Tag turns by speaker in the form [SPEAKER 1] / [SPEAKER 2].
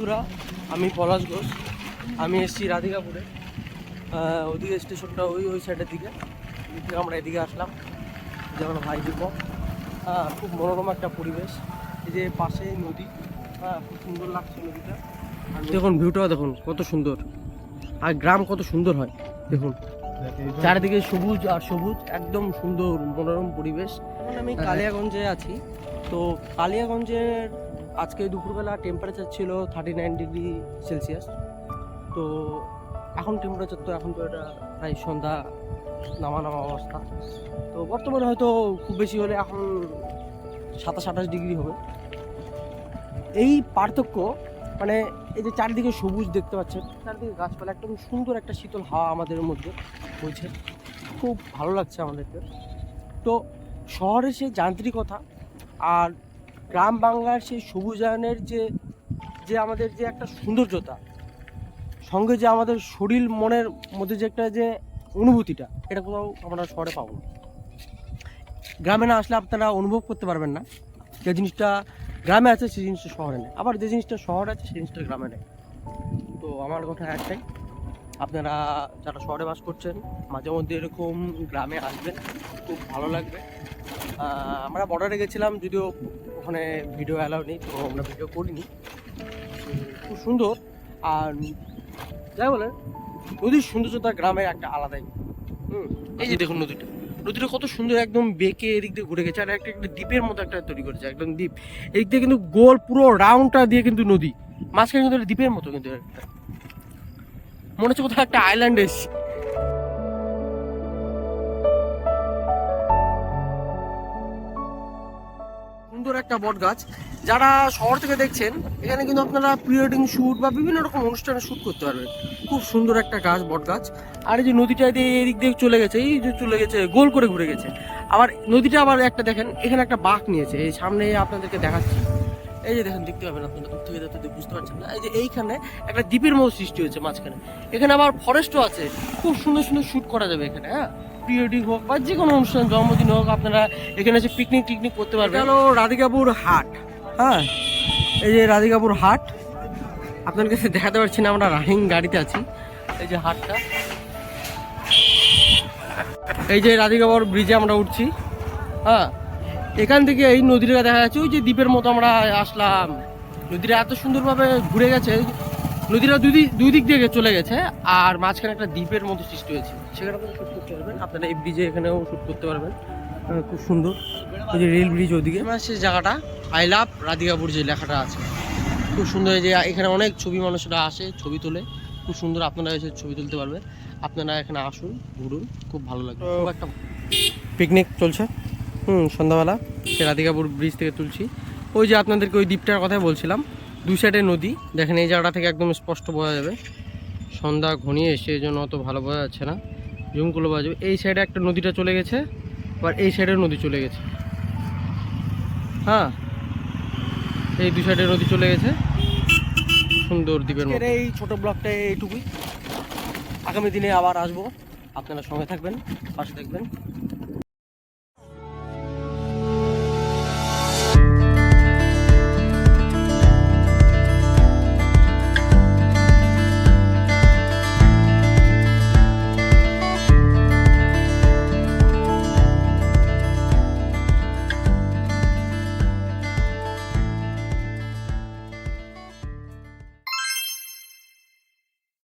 [SPEAKER 1] বন্ধুরা, আমি পলাশ ঘোষ। আমি এসেছি রাধিকাপুরে। ওদিকে স্টেশনটা ওই সাইডের দিকে, আমরা এদিকে আসলাম। যেমন ভাই দিব, খুব মনোরম একটা পরিবেশ। এই যে পাশে নদী, খুব সুন্দর লাগছে নদীটা। আর দেখুন ভিউটাও দেখুন কত সুন্দর, আর গ্রাম কত সুন্দর হয় দেখুন, চারিদিকে সবুজ আর সবুজ, একদম সুন্দর মনোরম পরিবেশ। এখন আমি কালিয়াগঞ্জে আছি। তো কালিয়াগঞ্জের আজকে দুপুরবেলা টেম্পারেচার ছিল 39 ডিগ্রি সেলসিয়াস। তো এখন টেম্পারেচার তো এখন তো এটা প্রায় সন্ধ্যা নামা অবস্থা। তো বর্তমানে হয়তো খুব বেশি হলে এখন 27-28 ডিগ্রি হবে। এই পার্থক্য মানে এই যে চারিদিকে সবুজ দেখতে পাচ্ছেন, চারিদিকে গাছপালা, একদম সুন্দর একটা শীতল হাওয়া আমাদের মধ্যে বইছে, খুব ভালো লাগছে আমাদেরকে। তো শহরের সেই যান্ত্রিকতা আর গ্রাম বাংলার সেই সবুজায়নের যে আমাদের যে একটা সৌন্দর্যতা, সঙ্গে যে আমাদের শরীর মনের মধ্যে যে একটা যে অনুভূতিটা, এটা কোথাও আমরা শহরে পাবো না। গ্রামে না আসলে আপনারা অনুভব করতে পারবেন না। যে জিনিসটা গ্রামে আছে সেই জিনিসটা শহরে নেই, আবার যে জিনিসটা শহরে আছে সেই জিনিসটা গ্রামে নেই। তো আমার কথা একটাই, আপনারা যারা শহরে বাস করছেন মাঝে মধ্যে এরকম গ্রামে আসবেন, খুব ভালো লাগবে। আমরা বর্ডারে গেছিলাম, যদিও ওখানে ভিডিও অ্যালাউ নেই, তো আমরা ভিডিও করিনি। খুব সুন্দর। আর যাই বলেন, নদীর সৌন্দর্যতা গ্রামের একটা আলাদাই। এই যে দেখুন নদীটা কত সুন্দর, একদম বেঁকে এদিক দিয়ে ঘুরে গেছে, আর একটা দ্বীপের মতো একটা তৈরি করেছে, একদম দ্বীপ। এদিক দিয়ে কিন্তু গোল পুরো রাউন্ডটা দিয়ে কিন্তু নদী, মাঝখানে কিন্তু দ্বীপের মতো, কিন্তু একটা মনে হচ্ছে কোথাও একটা আইল্যান্ড এসছে। সুন্দর একটা বট গাছ। যারা শহর থেকে দেখছেন, এখানে কিন্তু আপনারা প্রি ওয়েডিং শ্যুট বা বিভিন্ন রকম অনুষ্ঠানে শ্যুট করতে পারবেন। খুব সুন্দর একটা গাছ, বট গাছ। আর এই যে নদীটা দিয়ে এদিক দিয়ে চলে গেছে, এই যে চলে গেছে, গোল করে ঘুরে গেছে। আবার নদীটা আবার একটা দেখেন, এখানে একটা বাঁক নিয়েছে, এই সামনে আপনাদেরকে দেখাচ্ছি। এই যে দেখেন, দেখতে পাবেন আপনারা, দূর থেকে দেখতে বুঝতে পারছেন না। এই যে এইখানে একটা দ্বীপের মতো সৃষ্টি হয়েছে মাঝখানে। এখানে আবার ফরেস্টও আছে, খুব সুন্দর সুন্দর শ্যুট করা যাবে এখানে। প্রি ওয়েডিং হোক বা যে কোনো অনুষ্ঠান, জন্মদিন হোক, আপনারা এখানে এসে পিকনিক করতে পারবেন। হলো রাধিকাপুর হাট। এই যে রাধিকাপুর হাট, আপনার কাছে দেখাতে পারছি না, আমরা রানিং গাড়িতে আছি। এই যে হাটটা, এই যে রাধিকাপুর ব্রিজে আমরা উঠছি। এখান থেকে এই নদীটা দেখা যাচ্ছে, ওই যে দ্বীপের মতো আমরা আসলাম। নদীটা এত সুন্দরভাবে ঘুরে গেছে, নদীটা দুই দিক দিয়ে চলে গেছে, আর মাঝখানে একটা দ্বীপের মতো সৃষ্টি হয়েছে, সেখানে আপনারা শ্যুট করতে পারবেন। আপনারা এই ব্রিজে এখানেও শ্যুট করতে পারবেন, খুব সুন্দর। ওই যে রেল ব্রিজ ওদিকে সেই জায়গাটা, আই লাভ রাধিকাপুর যে লেখাটা আছে, খুব সুন্দর। এই যে এখানে অনেক ছবি মানুষরা আসে, ছবি তোলে, খুব সুন্দর। আপনারা এসে ছবি তুলতে পারবেন। আপনারা এখানে আসুন, ঘুরুন, খুব ভালো লাগবে। খুব একটা পিকনিক চলছে সন্ধ্যাবেলা, সে রাধিকাপুর ব্রিজ থেকে তুলছি। ওই যে আপনাদেরকে ওই দ্বীপটার কথাই বলছিলাম, দুই সাইডে নদী দেখেন, এই জায়গাটা থেকে একদম স্পষ্ট বোঝা যাবে। সন্ধ্যা ঘনিয়ে এসে এই জন্য অত ভালো বোঝা যাচ্ছে না, জুমগুলো বোঝা যাবে। এই সাইডে একটা নদীটা চলে গেছে, আবার এই সাইডে নদী চলে গেছে। এই দুই সাইডে নদী চলে গেছে, সুন্দর দ্বীপের মতো। এই ছোট ব্লগটা এইটুকুই। আগামী দিনে আবার আসবো, আপনারা সঙ্গে থাকবেন, পাশে থাকবেন।